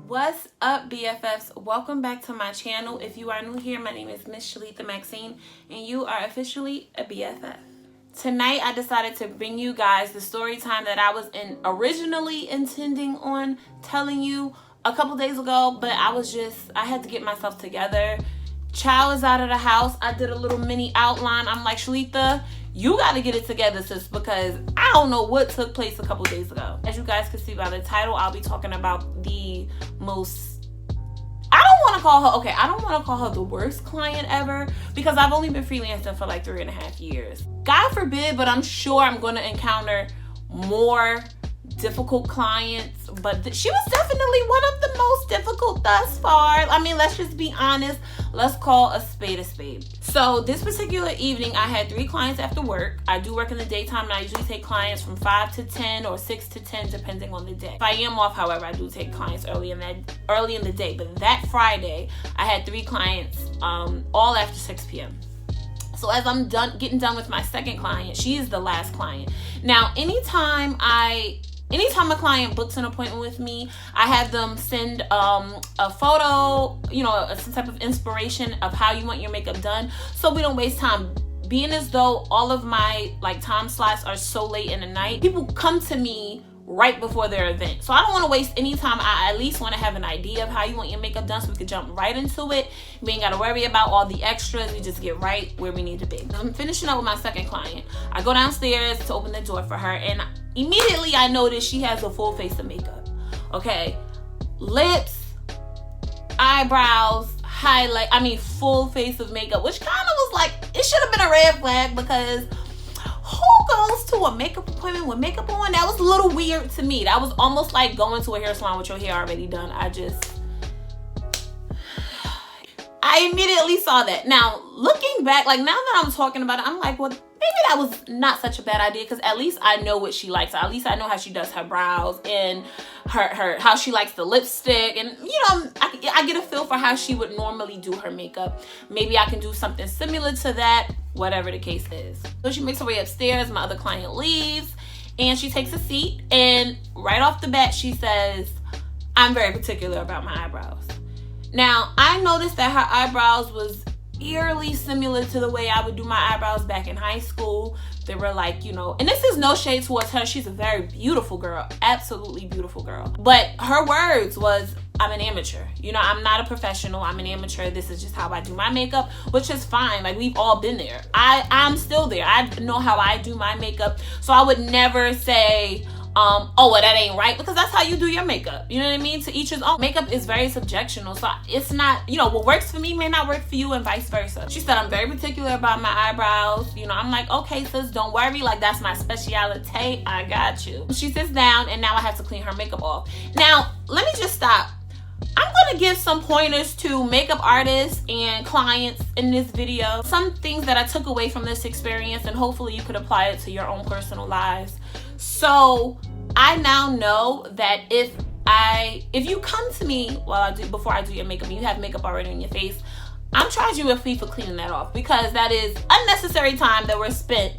What's up, BFFs? Welcome back to my channel. If you are new here, my name is Miss Shalitha Maxine, and you are officially a BFF. Tonight, I decided to bring you guys the story time that I was originally intending on telling you a couple days ago, but I had to get myself together. Chow is out of the house. I did a little mini outline. I'm like, Shalitha, you got to get it together, sis, because I don't know what took place a couple days ago. As you guys can see by the title, I'll be talking about the most, I don't want to call her the worst client ever, because I've only been freelancing for like 3.5 years. God forbid, but I'm sure I'm going to encounter more difficult clients, but she was definitely one of the most difficult thus far. I mean, let's just be honest. Let's call a spade a spade. So this particular evening, I had 3 clients after work. I do work in the daytime, and I usually take clients from 5 to 10 or 6 to 10, depending on the day. If I am off, however, I do take clients early in the day. But that Friday, I had 3 clients, all after 6 p.m. So as I'm getting done with my second client, she is the last client. Now, anytime a client books an appointment with me, I have them send a photo, some type of inspiration of how you want your makeup done, so we don't waste time. Being as though all of my time slots are so late in the night, people come to me right before their event. So I don't want to waste any time. I at least want to have an idea of how you want your makeup done so we can jump right into it. We ain't got to worry about all the extras. We just get right where we need to be. I'm finishing up with my second client. I go downstairs to open the door for her, and immediately I notice she has a full face of makeup. Okay, lips, eyebrows, highlight, full face of makeup, which kind of was like, it should have been a red flag, because who goes to a makeup appointment with makeup on? That was a little weird to me. That was almost like going to a hair salon with your hair already done. I immediately saw that. Now, looking back, now that I'm talking about it, I'm like, well, maybe that was not such a bad idea, because at least I know what she likes. At least I know how she does her brows and her how she likes the lipstick, and I get a feel for how she would normally do her makeup. Maybe I can do something similar to that, whatever the case is. So she makes her way upstairs. My other client leaves, and she takes a seat, and right off the bat she says, I'm very particular about my eyebrows. Now, I noticed that her eyebrows was eerily similar to the way I would do my eyebrows back in high school. They were and this is no shade towards her. She's a very beautiful girl, absolutely beautiful girl. But her words was, I'm an amateur. I'm not a professional. I'm an amateur. This is just how I do my makeup, which is fine. We've all been there. I'm still there. I know how I do my makeup. So I would never say, oh, well, that ain't right, because that's how you do your makeup. You know what I mean? To each his own. Makeup is very subjectional, so it's not, what works for me may not work for you, and vice versa. She said, I'm very particular about my eyebrows. I'm like, okay, sis, don't worry. That's my specialty. I got you. She sits down, and now I have to clean her makeup off. Now, let me just stop. I'm going to give some pointers to makeup artists and clients in this video. Some things that I took away from this experience, and hopefully you could apply it to your own personal lives. So I now know that if you come to me before I do your makeup and you have makeup already on your face, I'm charging you a fee for cleaning that off, because that is unnecessary time that we're spent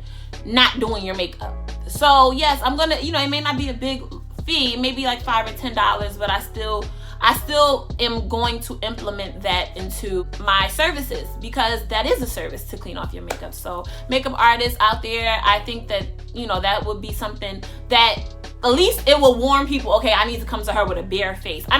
not doing your makeup. So yes, I'm gonna, it may not be a big fee, maybe like $5 or $10, but I still am going to implement that into my services, because that is a service to clean off your makeup. So makeup artists out there, I think that, that would be something that at least it will warn people, okay, I need to come to her with a bare face. To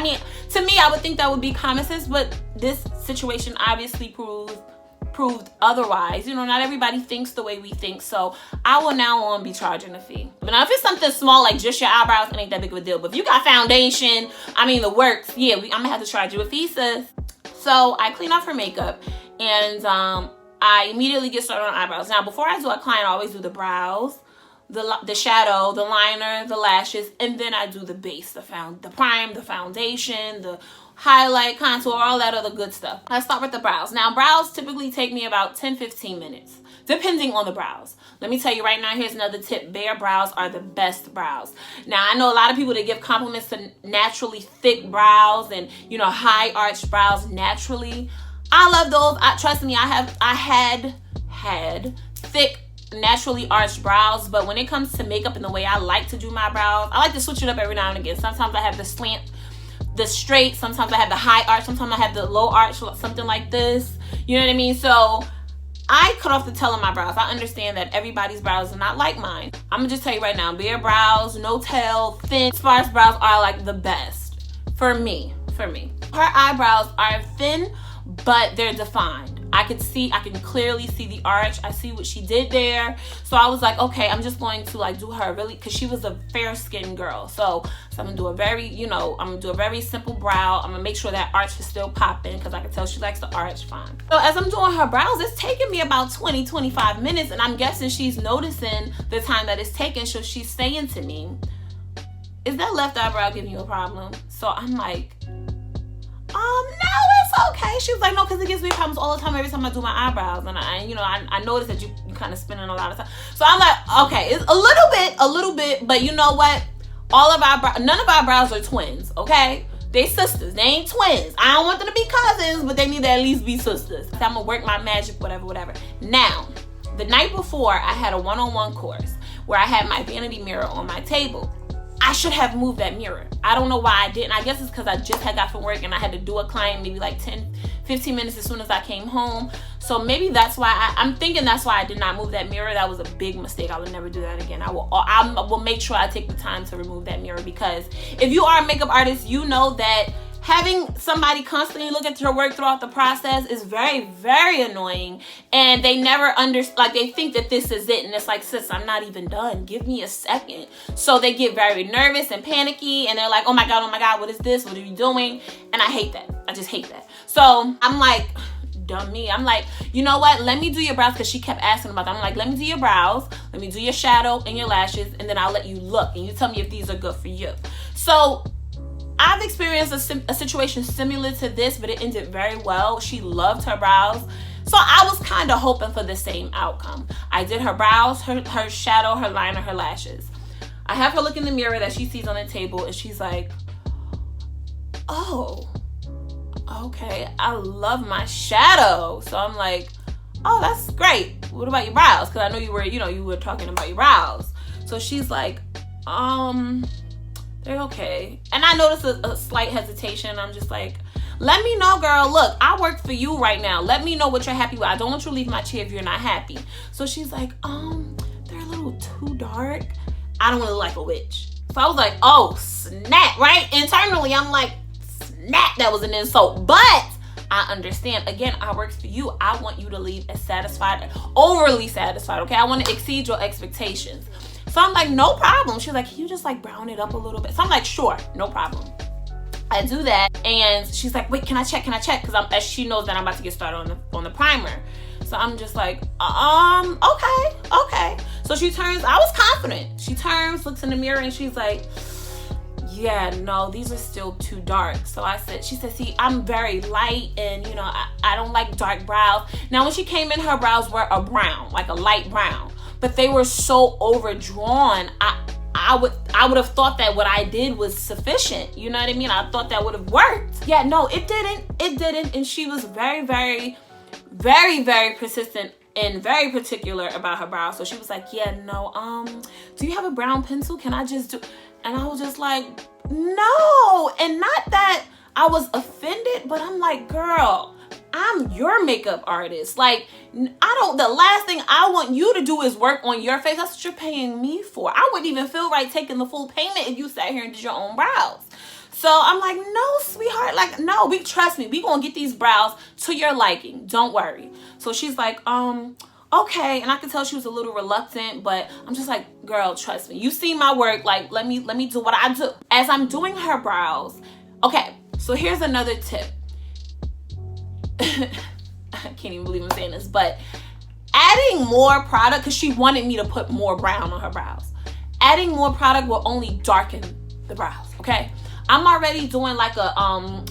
me, I would think that would be common sense, but this situation obviously proved otherwise. Not everybody thinks the way we think, so I will now on be charging a fee. But now if it's something small like just your eyebrows, it ain't that big of a deal. But if you got foundation, the works, yeah, I'm gonna have to charge you a fee, sis. So I clean off her makeup, and I immediately get started on eyebrows. Now, before I do a client, I always do the brows, the shadow, the liner, the lashes, and then I do the base, the prime, the foundation, the highlight, contour, all that other good stuff. I start with the brows. Now, brows typically take me about 10-15 minutes, depending on the brows. Let me tell you right now, here's another tip. Bare brows are the best brows. Now, I know a lot of people that give compliments to naturally thick brows and, high arched brows naturally. I love those. Trust me, I had thick naturally arched brows, but when it comes to makeup and the way I like to do my brows, I like to switch it up every now and again. Sometimes I have the slant, the straight, sometimes I have the high arch, sometimes I have the low arch, something like this. You know what I mean? So I cut off the tail of my brows. I understand that everybody's brows are not like mine. I'm gonna just tell you right now, bare brows, no tail, thin, sparse brows are like the best for me. Her eyebrows are thin, but they're defined. I can clearly see the arch. I see what she did there. So I was like, okay, I'm just going to like do her really, because she was a fair skinned girl. So I'm gonna do a very, I'm gonna do a very simple brow. I'm gonna make sure that arch is still popping, because I can tell she likes the arch fine. So as I'm doing her brows, it's taking me about 20-25 minutes, and I'm guessing she's noticing the time that it's taking. So she's saying to me, is that left eyebrow giving you a problem? So I'm like, no, it's okay. She was like, no, because it gives me problems all the time every time I do my eyebrows. And I noticed that you kind of spending a lot of time. So I'm like, okay, it's a little bit, but you know what? None of our brows are twins, okay? They sisters. They ain't twins. I don't want them to be cousins, but they need to at least be sisters. So I'm gonna work my magic, whatever. Now, the night before, I had a one-on-one course where I had my vanity mirror on my table. I should have moved that mirror. I don't know why I didn't. I guess it's because I just had got from work and I had to do a client maybe like 10-15 minutes as soon as I came home. So maybe that's why I'm thinking that's why I did not move that mirror. That was a big mistake. I would never do that again. I will make sure I take the time to remove that mirror, because if you are a makeup artist, you know that having somebody constantly look at your work throughout the process is very, very annoying. And they never they think that this is it. And it's like, sis, I'm not even done. Give me a second. So they get very nervous and panicky. And they're like, oh my God, what is this? What are you doing? And I hate that. I just hate that. So I'm like, dumb me. I'm like, you know what? Let me do your brows, because she kept asking about that. I'm like, let me do your brows. Let me do your shadow and your lashes. And then I'll let you look. And you tell me if these are good for you. So I've experienced a situation similar to this, but it ended very well. She loved her brows. So I was kind of hoping for the same outcome. I did her brows, her shadow, her liner, her lashes. I have her look in the mirror that she sees on the table, and she's like, oh, okay, I love my shadow. So I'm like, oh, that's great. What about your brows? Because I know you were talking about your brows. So she's like, they're okay. And I noticed a slight hesitation. I'm just like, let me know, girl. Look, I work for you right now. Let me know what you're happy with. I don't want you to leave my chair if you're not happy. So she's like, they're a little too dark. I don't want to look like a witch. So I was like, oh, snap, right? Internally, I'm like, snap, that was an insult. But I understand. Again, I work for you. I want you to leave as satisfied, overly satisfied, okay? I want to exceed your expectations. So I'm like, no problem. She's like, can you just like brown it up a little bit? So I'm like, sure, no problem. I do that, and she's like, wait, can I check? Because as she knows that I'm about to get started on the primer. So I'm just like, okay. So she turns, I was confident. She turns, looks in the mirror, and she's like, yeah, no, these are still too dark. So she said, see, I'm very light, and I don't like dark brows. Now when she came in, her brows were a brown, like a light brown. But they were so overdrawn. I would have thought that what I did was sufficient. You know what I mean? I thought that would have worked. Yeah, no, it didn't. And she was very, very, very, very persistent and very particular about her brows. So she was like, yeah, no, do you have a brown pencil? Can I just do? And I was just like, no. And not that I was offended, but I'm like, girl, I'm your makeup artist. Like, the last thing I want you to do is work on your face. That's what you're paying me for. I wouldn't even feel right taking the full payment if you sat here and did your own brows. So I'm like, no, sweetheart, like, no, trust me, we gonna get these brows to your liking. Don't worry. So she's like, okay. And I could tell she was a little reluctant, but I'm just like, girl, trust me. You see my work. Like, let me do what I do. As I'm doing her brows, okay, so here's another tip. I can't even believe I'm saying this, but adding more product, because she wanted me to put more brown on her brows. Adding more product will only darken the brows, okay? I'm already doing like a,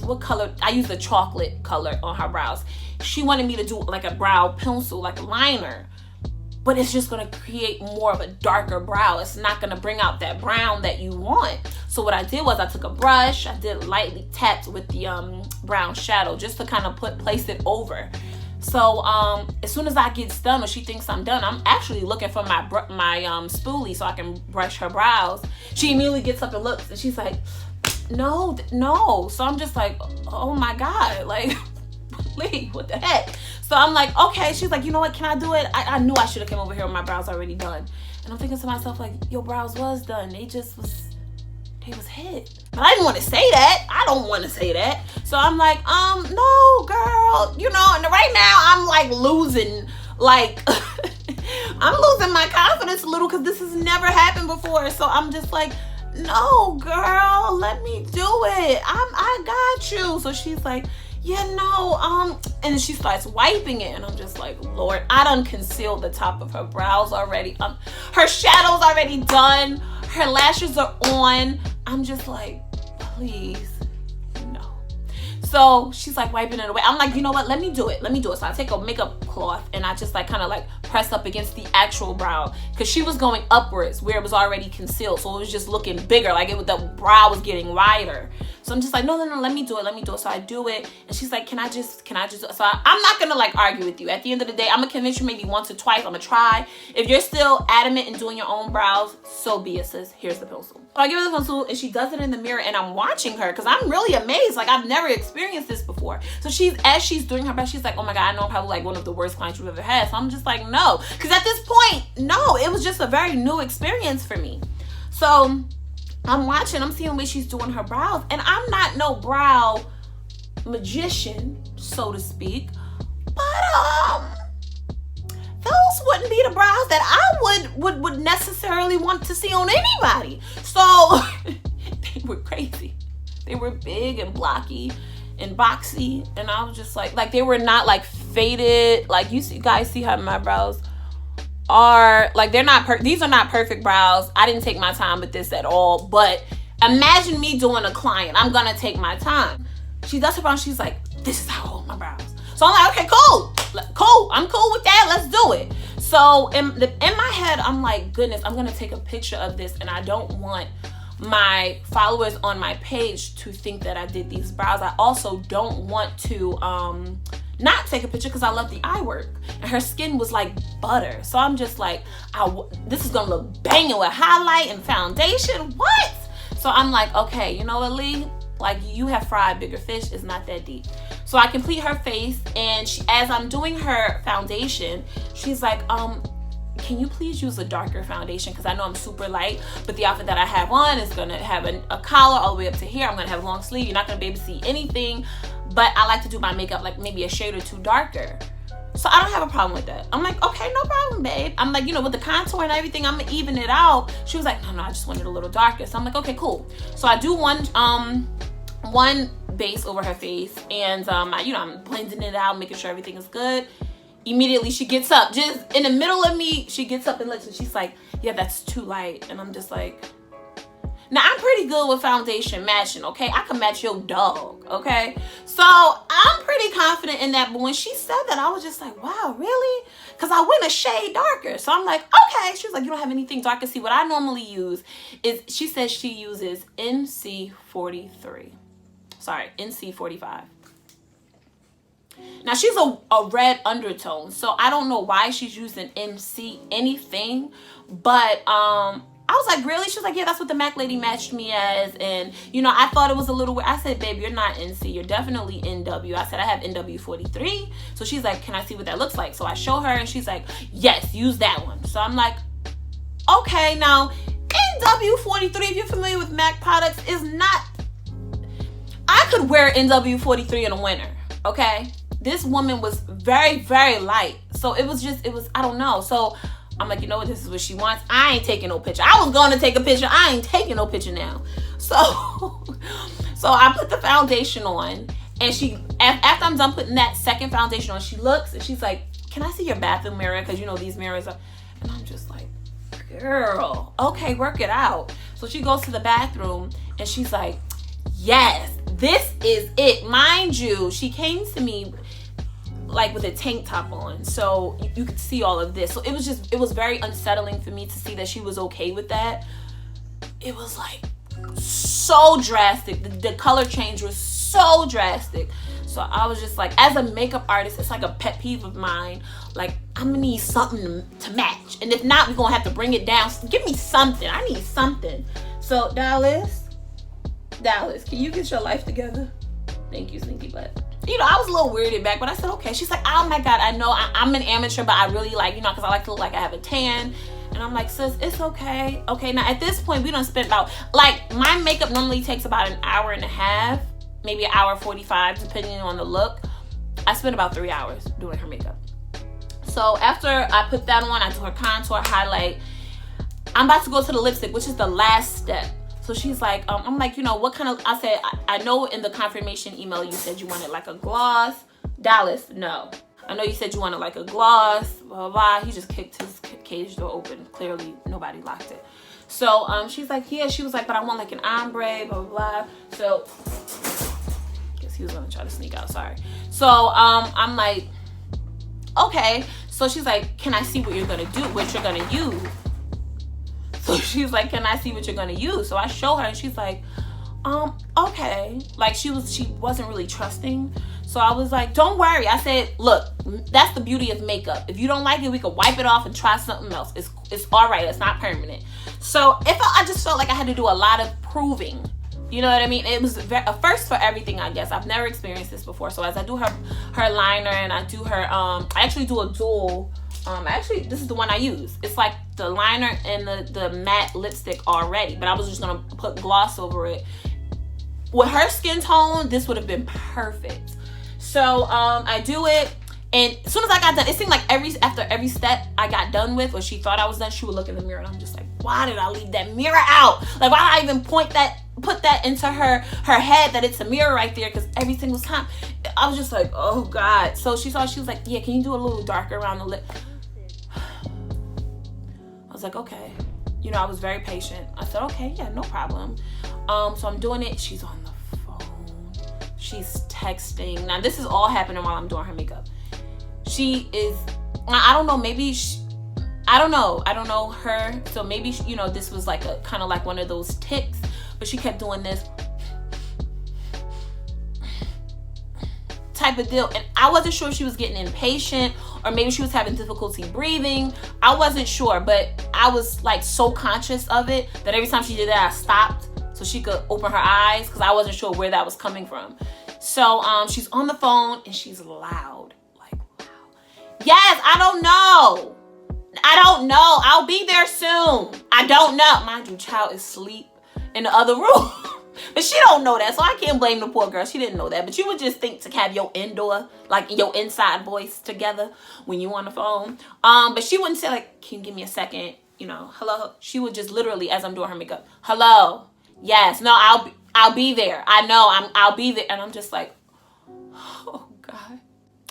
what color? I use a chocolate color on her brows. She wanted me to do like a brow pencil, like a liner, but it's just gonna create more of a darker brow. It's not gonna bring out that brown that you want. So what I did was I took a brush, I did lightly tapped with the brown shadow just to kind of place it over. So as soon as I get done, or she thinks I'm done, I'm actually looking for my spoolie so I can brush her brows. She immediately gets up and looks, and she's like, no. So I'm just like, oh my God, like, Lee, what the heck? So I'm like, okay. She's like, you know what? Can I do it? I knew I should have come over here with my brows already done. And I'm thinking to myself, like, your brows was done. They was hit. But I didn't want to say that. I don't want to say that. So I'm like, no, girl. You know, and right now I'm like losing, like, I'm losing my confidence a little because this has never happened before. So I'm just like, no, girl, let me do it. I got you. So she's like, yeah, no, and she starts wiping it, and I'm just like, Lord, I done concealed the top of her brows already. Her shadow's already done. Her lashes are on. I'm just like, please, no. So she's like wiping it away. I'm like, you know what? Let me do it. So I take a makeup cloth and I just like kind of like press up against the actual brow, because she was going upwards where it was already concealed. So it was just looking bigger, like the brow was getting wider. So I'm just like, no, let me do it. So I do it. And she's like, can I just do it? So I'm not gonna like argue with you. At the end of the day, I'm gonna convince you maybe once or twice. I'm gonna try. If you're still adamant in doing your own brows, so be it, sis. Here's the pencil. So I give her the pencil and she does it in the mirror, and I'm watching her because I'm really amazed. Like, I've never experienced this before. So as she's doing her brows, she's like, oh my God, I know I'm probably like one of the worst clients you've ever had. So I'm just like, no. Because at this point, no, it was just a very new experience for me. So I'm watching, I'm seeing the way she's doing her brows, and I'm not no brow magician, so to speak, but those wouldn't be the brows that I would necessarily want to see on anybody. So they were crazy. They were big and blocky and boxy, and I was just like they were not like faded. Like, you guys see how my brows are, like, they're not these are not perfect brows. I didn't take my time with this at all, but imagine me doing a client. I'm gonna take my time. She does her brows, she's like, this is how I hold my brows. So I'm like, okay, cool, I'm cool with that, let's do it. So in my head, I'm like, goodness, I'm gonna take a picture of this, and I don't want my followers on my page to think that I did these brows. I also don't want to not take a picture because I love the eye work, and her skin was like butter. So I'm just like, this is gonna look banging with highlight and foundation. What? So I'm like, okay, you know what, Lee? Like, you have fried bigger fish. It's not that deep. So I complete her face, and as I'm doing her foundation, she's like, can you please use a darker foundation? Because I know I'm super light, but the outfit that I have on is gonna have a collar all the way up to here. I'm gonna have a long sleeve. You're not gonna be able to see anything, but I like to do my makeup like maybe a shade or two darker. So I don't have a problem with that. I'm like, okay, no problem, babe. I'm like, you know, with the contour and everything, I'm gonna even it out. She was like, no, I just wanted a little darker. So I'm like, okay, cool. So I do one base over her face, and I'm blending it out, making sure everything is good. Immediately she gets up, just in the middle of me, she gets up and looks, and she's like, yeah, that's too light. And I'm just like, now I'm pretty good with foundation matching, okay? I can match your dog, okay? So I'm pretty confident in that, but when she said that, I was just like, wow, really? Because I went a shade darker. So I'm like, okay. She was like, you don't have anything darker? See, what I normally use is, she says she uses NC45. Now she's a red undertone, so I don't know why she's using MC anything, but I was like, really? She was like, yeah, that's what the MAC lady matched me as. And I thought it was a little weird. I said, babe, you're not NC, you're definitely NW. I said, I have NW43. So she's like, can I see what that looks like? So I show her, and she's like, yes, use that one. So I'm like, okay. Now NW43, if you're familiar with MAC products, is not, I could wear NW43 in the winter, okay? This woman was very, very light. So it was, I don't know. So I'm like, you know what? This is what she wants. I ain't taking no picture. I was going to take a picture. I ain't taking no picture now. So I put the foundation on, and after I'm done putting that second foundation on, she looks and she's like, can I see your bathroom mirror? Because these mirrors are, and I'm just like, girl, okay, work it out. So she goes to the bathroom, and she's like, yes, this is it. Mind you, she came to me like with a tank top on, so you could see all of this. So it was very unsettling for me to see that she was okay with that. It was like so drastic. The color change was so drastic. So I was just like, as a makeup artist, it's like a pet peeve of mine. Like, I'm gonna need something to match. And if not, we're gonna have to bring it down. Give me something. I need something. So Dallas, can you get your life together? Thank you, Sneaky Butt. You know, I was a little weirded back, but I said, okay. She's like, oh my God, I know I'm an amateur, but I really like, you know, because I like to look like I have a tan. And I'm like, sis, it's okay. Okay, now at this point, we done spent about, like, my makeup normally takes about an hour and a half, maybe an hour 45, depending on the look. I spent about 3 hours doing her makeup. So after I put that on, I do her contour, highlight. I'm about to go to the lipstick, which is the last step. So she's like, I'm like, you know, what kind of, I said, I know in the confirmation email you said you wanted like a gloss. Dallas, no. I know you said you wanted like a gloss, blah, blah, blah. He just kicked his cage door open. Clearly, nobody locked it. So she's like, yeah, she was like, but I want like an ombre, blah, blah, blah. So, guess he was gonna try to sneak out, sorry. So I'm like, okay. So she's like, can I see what you're gonna do, what you're gonna use? So she's like, can I see what you're gonna use? So I show her and she's like, okay. Like she wasn't really trusting. So I was like, don't worry. I said, look, that's the beauty of makeup. If you don't like it, we could wipe it off and try something else. It's all right. It's not permanent. So I just felt like I had to do a lot of proving. You know what I mean? It was a first for everything, I guess. I've never experienced this before. So as I do her liner and I do her, I actually do a dual. Actually, this is the one I use. It's like the liner and the matte lipstick already, but I was just gonna put gloss over it. With her skin tone, this would have been perfect. So I do it, and as soon as I got done, it seemed like after every step I got done with, or she thought I was done, she would look in the mirror, and I'm just like, why did I leave that mirror out? Like, why did I even put that into her head that it's a mirror right there? Because every single time, I was just like, oh God. So she was like, yeah, can you do a little darker around the lip? I was like, okay. You know, I was very patient. I said, okay, yeah, no problem. So I'm doing it. She's on the phone. She's texting. Now, this is all happening while I'm doing her makeup. She is, I don't know, maybe I don't know her. So maybe, you know, this was like a kind of like one of those tics, but she kept doing this type of deal. And I wasn't sure if she was getting impatient or maybe she was having difficulty breathing. I wasn't sure, but I was like so conscious of it that every time she did that, I stopped so she could open her eyes because I wasn't sure where that was coming from. So she's on the phone and she's loud, like loud. Yes, I don't know. I'll be there soon. I don't know. Mind you, child is asleep in the other room. But she don't know that, so I can't blame the poor girl. She didn't know that. But you would just think to have your indoor, like your inside voice together when you on the phone. But she wouldn't say like, can you give me a second? You know, hello. She would just literally, as I'm doing her makeup, hello. Yes, no, I'll be there. I know, I'll be there. And I'm just like, oh God,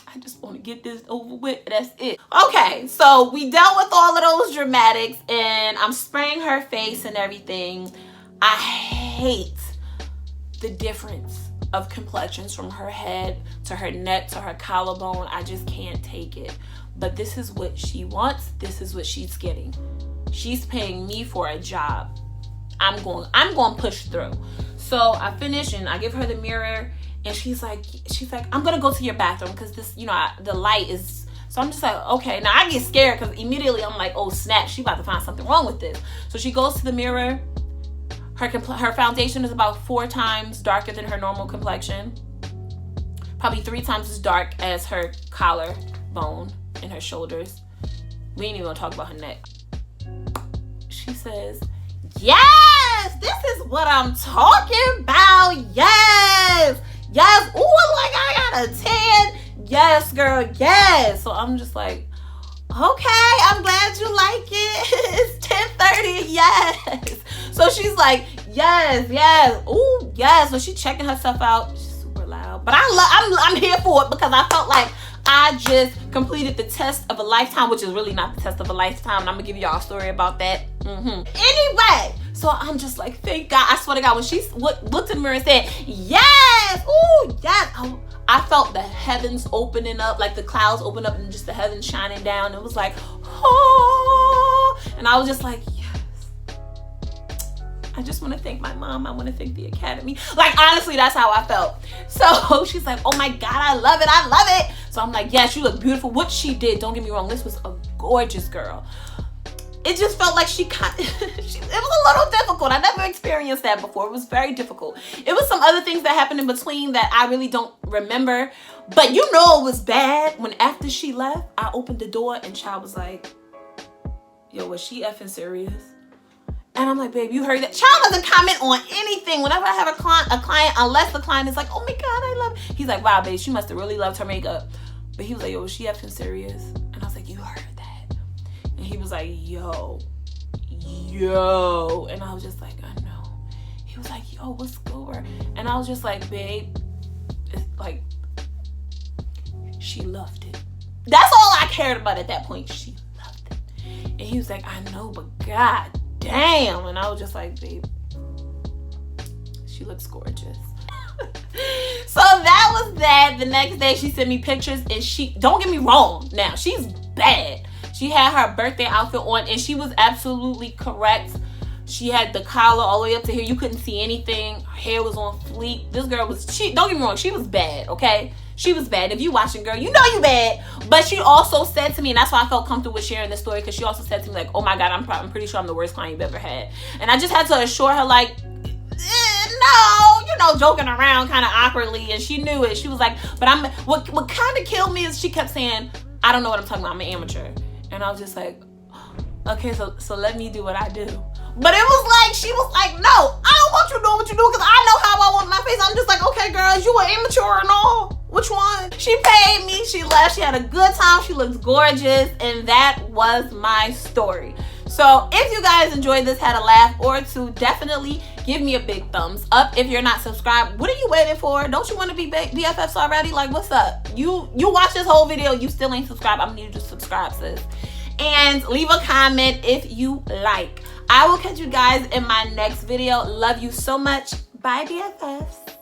I just want to get this over with. That's it. Okay, so we dealt with all of those dramatics and I'm spraying her face and everything. I hate the difference of complexions from her head to her neck to her collarbone. I just can't take it. But this is what she wants. This is what she's getting. She's paying me for a job. I'm going to push through. So I finish and I give her the mirror and she's like, I'm going to go to your bathroom because this, you know, the light is. So I'm just like, okay. Now I get scared because immediately I'm like, oh snap, she about to find something wrong with this. So she goes to the mirror. Her foundation is about 4 times darker than her normal complexion. Probably 3 times as dark as her collarbone and her shoulders. We ain't even gonna talk about her neck. She says, yes, this is what I'm talking about. Yes. Yes. Ooh, like I got a tan. Yes, girl. Yes. So I'm just like, okay, I'm glad you like it. It's 10:30. Yes. So she's like, yes. Ooh, yes. So she's checking herself out. She's super loud. But I'm here for it because I felt like I just completed the test of a lifetime, which is really not the test of a lifetime. And I'm going to give y'all a story about that. Anyway, so I'm just like, thank God. I swear to God, when she looked in the mirror and said, yes. Ooh, yes. I felt the heavens opening up, like the clouds open up and just the heavens shining down. It was like, oh. And I was just like, yes. I just want to thank my mom. I want to thank the academy. Like, honestly, that's how I felt. So she's like, oh my God, I love it. I love it. So I'm like, yes, you look beautiful. What she did, don't get me wrong, this was a gorgeous girl. It just felt like it was a little difficult. I never experienced that before. It was very difficult. It was some other things that happened in between that I really don't remember. But you know it was bad when after she left, I opened the door and Child was like, yo, was she effing serious? And I'm like, babe, you heard that? Child doesn't comment on anything. Whenever I have a client, unless the client is like, oh my God, I love it. He's like, wow, babe, she must have really loved her makeup. But he was like, yo, was she effing serious? And I was like, you heard that? And he was like, yo. And I was just like, I know. He was like, yo, what's good? And I was just like, babe, it's like, she loved it. That's all I cared about at that point. She loved it. And he was like, I know, but God damn. And I was just like, babe, she looks gorgeous. So that was that. The next day she sent me pictures and don't get me wrong, now she's bad. She had her birthday outfit on and she was absolutely correct. She had the collar all the way up to here. You couldn't see anything. Her hair was on fleek. This girl don't get me wrong, she was bad, okay? She was bad. If you watching, girl, you know you bad. But she also said to me, and that's why I felt comfortable with sharing this story, because she also said to me, like, oh my God, I'm pretty sure I'm the worst client you've ever had. And I just had to assure her, like, no, joking around kind of awkwardly. And she knew it. She was like, but what kind of killed me is she kept saying, I don't know what I'm talking about. I'm an amateur. And I was just like, okay, so let me do what I do. But it was like, she was like, no, I don't want you doing what you do because I know how I want my face. I'm just like, okay, girl, you an amateur and all. Which one? She paid me. She left. She had a good time. She looks gorgeous. And that was my story. So if you guys enjoyed this, had a laugh or two, definitely give me a big thumbs up. If you're not subscribed, what are you waiting for? Don't you want to be BFFs already? Like, what's up? You watch this whole video, you still ain't subscribed. I'm gonna need you to subscribe, sis. And leave a comment if you like. I will catch you guys in my next video. Love you so much. Bye, BFFs.